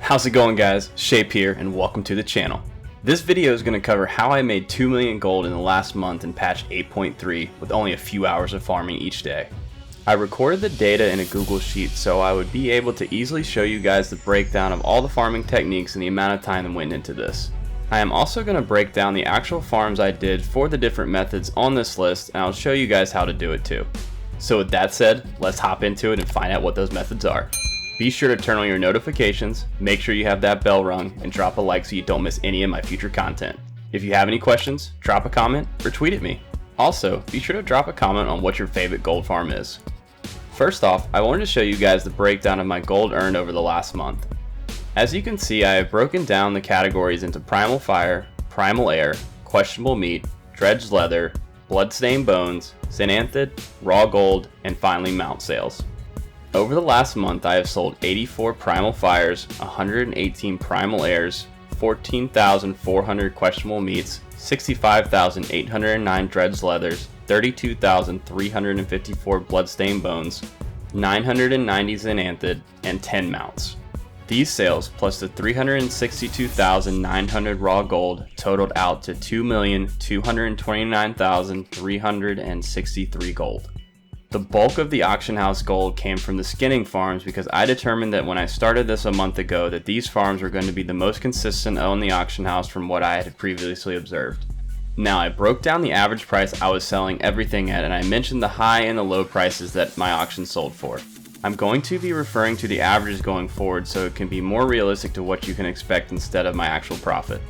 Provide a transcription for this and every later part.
How's it going, guys? Shape here, and welcome to the channel. This video is going to cover how I made 2 million gold in the last month in patch 8.3 with only a few hours of farming each day. I recorded the data in a Google Sheet so I would be able to easily show you guys the breakdown of all the farming techniques and the amount of time that went into this. I am also going to break down the actual farms I did for the different methods on this list, and I'll show you guys how to do it too. So with that said, let's hop into it and find out what those methods are. Be sure to turn on your notifications, make sure you have that bell rung, and drop a like so you don't miss any of my future content. If you have any questions, drop a comment or tweet at me. Also, be sure to drop a comment on what your favorite gold farm is. First off, I wanted to show you guys the breakdown of my gold earned over the last month. As you can see, I have broken down the categories into Primal Fire, Primal Air, Questionable Meat, Dredged Leather, Bloodstained Bones, Xenanthid, Raw Gold, and finally Mount Sales. Over the last month, I have sold 84 Primal Fires, 118 Primal Airs, 14,400 Questionable Meats, 65,809 Dredged Leathers, 32,354 Bloodstained Bones, 990 Xenanthid, and 10 Mounts. These sales, plus the 362,900 raw gold, totaled out to 2,229,363 gold. The bulk of the auction house gold came from the skinning farms because I determined that when I started this a month ago that these farms were going to be the most consistent on the auction house from what I had previously observed. Now, I broke down the average price I was selling everything at, and I mentioned the high and the low prices that my auction sold for. I'm going to be referring to the averages going forward so it can be more realistic to what you can expect instead of my actual profit.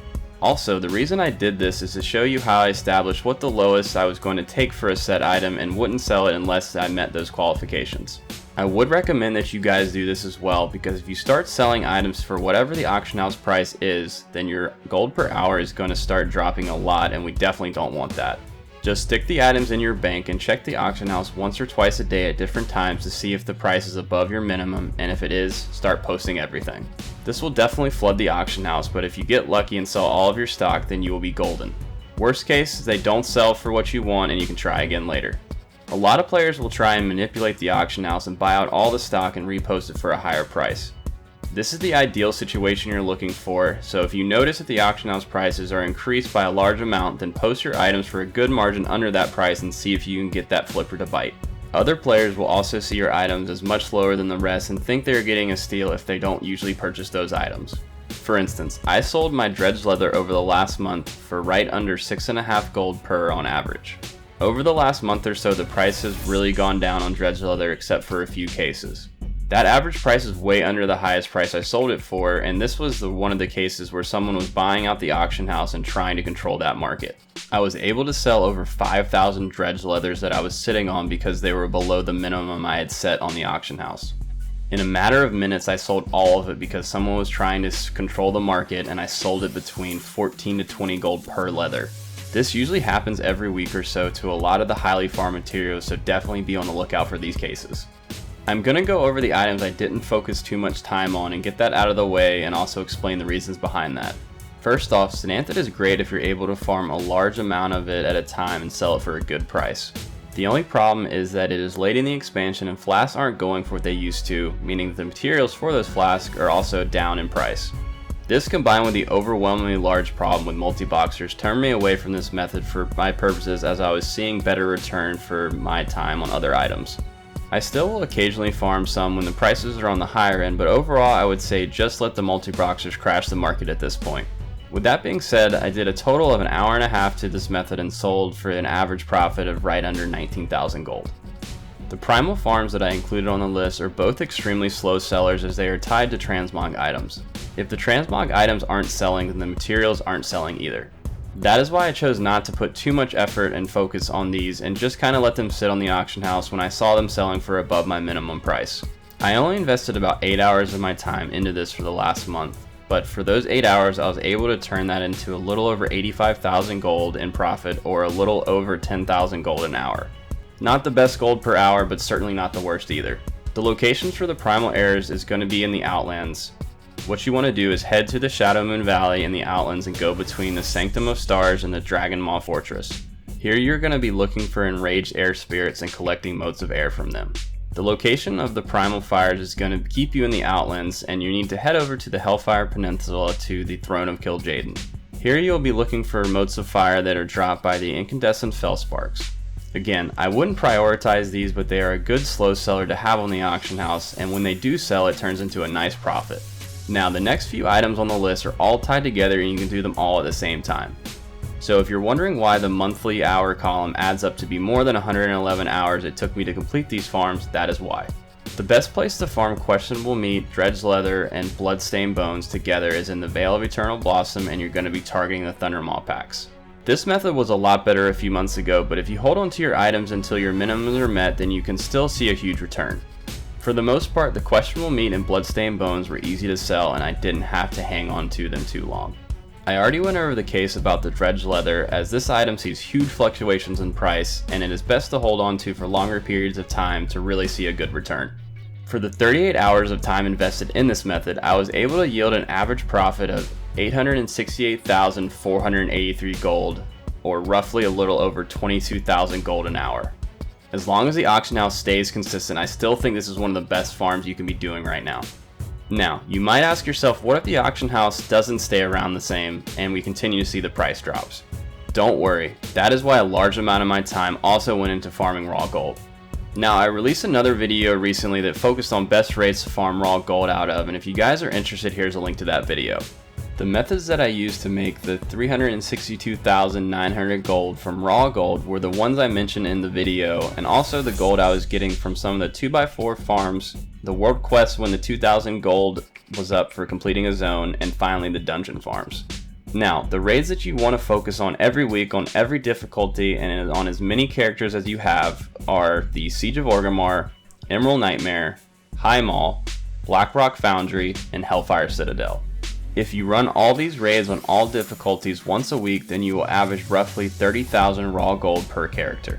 Also, the reason I did this is to show you how I established what the lowest I was going to take for a set item and wouldn't sell it unless I met those qualifications. I would recommend that you guys do this as well, because if you start selling items for whatever the auction house price is, then your gold per hour is going to start dropping a lot, and we definitely don't want that. Just stick the items in your bank and check the auction house once or twice a day at different times to see if the price is above your minimum, and if it is, start posting everything. This will definitely flood the auction house, but if you get lucky and sell all of your stock, then you will be golden. Worst case, they don't sell for what you want and you can try again later. A lot of players will try and manipulate the auction house and buy out all the stock and repost it for a higher price. This is the ideal situation you're looking for, so if you notice that the auction house prices are increased by a large amount, then post your items for a good margin under that price and see if you can get that flipper to bite. Other players will also see your items as much lower than the rest and think they're getting a steal if they don't usually purchase those items. For instance, I sold my Dredged Leather over the last month for right under 6.5 gold per on average. Over the last month or so, the price has really gone down on Dredged Leather except for a few cases. That average price is way under the highest price I sold it for, and this was one of the cases where someone was buying out the auction house and trying to control that market. I was able to sell over 5,000 Dredged Leathers that I was sitting on because they were below the minimum I had set on the auction house. In a matter of minutes, I sold all of it because someone was trying to control the market, and I sold it between 14 to 20 gold per leather. This usually happens every week or so to a lot of the highly farmed materials, so definitely be on the lookout for these cases. I'm going to go over the items I didn't focus too much time on and get that out of the way, and also explain the reasons behind that. First off, Xenanthid is great if you're able to farm a large amount of it at a time and sell it for a good price. The only problem is that it is late in the expansion and flasks aren't going for what they used to, meaning that the materials for those flasks are also down in price. This, combined with the overwhelmingly large problem with multi-boxers, turned me away from this method for my purposes, as I was seeing better return for my time on other items. I still will occasionally farm some when the prices are on the higher end, but overall I would say just let the multi-boxers crash the market at this point. With that being said, I did a total of an hour and a half to this method and sold for an average profit of right under 19,000 gold. The primal farms that I included on the list are both extremely slow sellers as they are tied to transmog items. If the transmog items aren't selling, then the materials aren't selling either. That is why I chose not to put too much effort and focus on these and just kind of let them sit on the auction house when I saw them selling for above my minimum price. I only invested about 8 hours of my time into this for the last month, but for those 8 hours I was able to turn that into a little over 85,000 gold in profit, or a little over 10,000 gold an hour. Not the best gold per hour, but certainly not the worst either. The locations for the Primal Airs is going to be in the Outlands. What you want to do is head to the Shadow Moon Valley in the Outlands and go between the Sanctum of Stars and the Dragon Maw Fortress. Here you're going to be looking for enraged air spirits and collecting motes of air from them. The location of the Primal Fires is going to keep you in the Outlands, and you need to head over to the Hellfire Peninsula to the Throne of Kil'jaeden. Here you'll be looking for motes of fire that are dropped by the incandescent Fellsparks. Again, I wouldn't prioritize these, but they are a good slow seller to have on the auction house, and when they do sell, it turns into a nice profit. Now, the next few items on the list are all tied together and you can do them all at the same time. So if you're wondering why the monthly hour column adds up to be more than 111 hours it took me to complete these farms, that is why. The best place to farm questionable meat, dredged leather, and bloodstained bones together is in the Vale of Eternal Blossom, and you're going to be targeting the Thundermaw packs. This method was a lot better a few months ago, but if you hold on to your items until your minimums are met, then you can still see a huge return. For the most part, the questionable meat and bloodstained bones were easy to sell, and I didn't have to hang on to them too long. I already went over the case about the dredged leather, as this item sees huge fluctuations in price, and it is best to hold on to for longer periods of time to really see a good return. For the 38 hours of time invested in this method, I was able to yield an average profit of 868,483 gold, or roughly a little over 22,000 gold an hour. As long as the auction house stays consistent, I still think this is one of the best farms you can be doing right now. Now, you might ask yourself, what if the auction house doesn't stay around the same and we continue to see the price drops? Don't worry, that is why a large amount of my time also went into farming raw gold. Now, I released another video recently that focused on best rates to farm raw gold out of, and if you guys are interested, here's a link to that video. The methods that I used to make the 362,900 gold from raw gold were the ones I mentioned in the video, and also the gold I was getting from some of the 2x4 farms, the warp quests when the 2,000 gold was up for completing a zone, and finally the dungeon farms. Now, the raids that you want to focus on every week on every difficulty and on as many characters as you have are the Siege of Orgrimmar, Emerald Nightmare, High Maul, Blackrock Foundry, and Hellfire Citadel. If you run all these raids on all difficulties once a week, then you will average roughly 30,000 raw gold per character.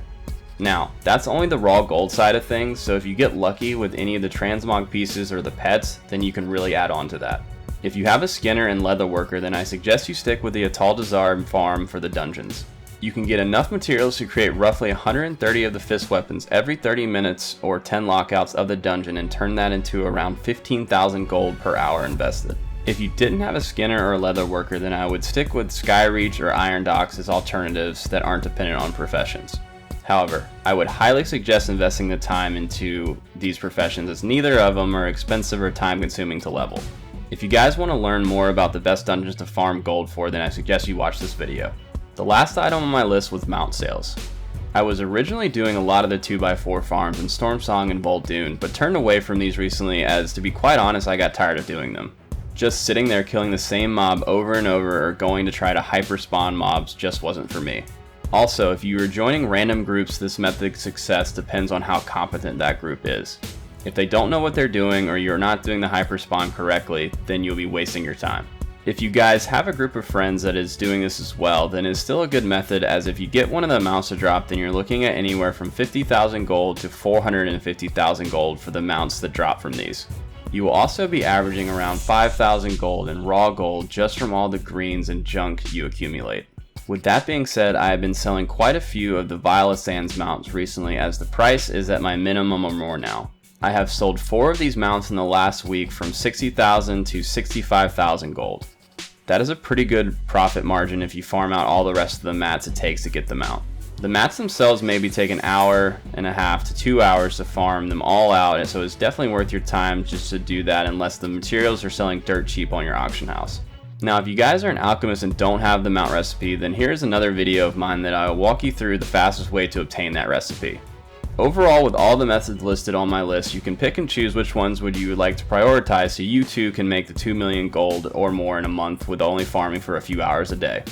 Now, that's only the raw gold side of things, so if you get lucky with any of the transmog pieces or the pets, then you can really add on to that. If you have a Skinner and Leatherworker, then I suggest you stick with the Atal Dazar farm for the dungeons. You can get enough materials to create roughly 130 of the fist weapons every 30 minutes or 10 lockouts of the dungeon and turn that into around 15,000 gold per hour invested. If you didn't have a Skinner or a Leatherworker, then I would stick with Skyreach or Iron Docks as alternatives that aren't dependent on professions. However, I would highly suggest investing the time into these professions, as neither of them are expensive or time consuming to level. If you guys want to learn more about the best dungeons to farm gold for, then I suggest you watch this video. The last item on my list was mount sales. I was originally doing a lot of the 2x4 farms in Stormsong and Vol'dun, but turned away from these recently as, to be quite honest, I got tired of doing them. Just sitting there killing the same mob over and over or going to try to hyper spawn mobs just wasn't for me. Also, if you are joining random groups, this method's success depends on how competent that group is. If they don't know what they're doing or you're not doing the hyper spawn correctly, then you'll be wasting your time. If you guys have a group of friends that is doing this as well, then it's still a good method, as if you get one of the mounts to drop, then you're looking at anywhere from 50,000 gold to 450,000 gold for the mounts that drop from these. You will also be averaging around 5,000 gold in raw gold just from all the greens and junk you accumulate. With that being said, I have been selling quite a few of the Violet Sands mounts recently, as the price is at my minimum or more now. I have sold 4 of these mounts in the last week from 60,000 to 65,000 gold. That is a pretty good profit margin if you farm out all the rest of the mats it takes to get them out. The mats themselves maybe take an hour and a half to 2 hours to farm them all out, and so it's definitely worth your time just to do that unless the materials are selling dirt cheap on your auction house. Now, if you guys are an alchemist and don't have the mount recipe, then here's another video of mine that I will walk you through the fastest way to obtain that recipe. Overall, with all the methods listed on my list, you can pick and choose which ones you would like to prioritize so you too can make the 2 million gold or more in a month with only farming for a few hours a day.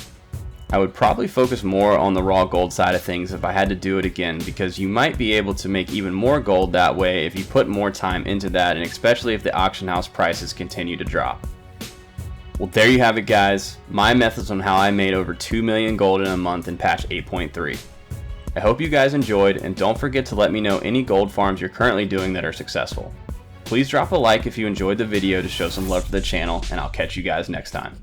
I would probably focus more on the raw gold side of things if I had to do it again, because you might be able to make even more gold that way if you put more time into that, and especially if the auction house prices continue to drop. Well, there you have it, guys. My methods on how I made over 2 million gold in a month in patch 8.3. I hope you guys enjoyed, and don't forget to let me know any gold farms you're currently doing that are successful. Please drop a like if you enjoyed the video to show some love for the channel, and I'll catch you guys next time.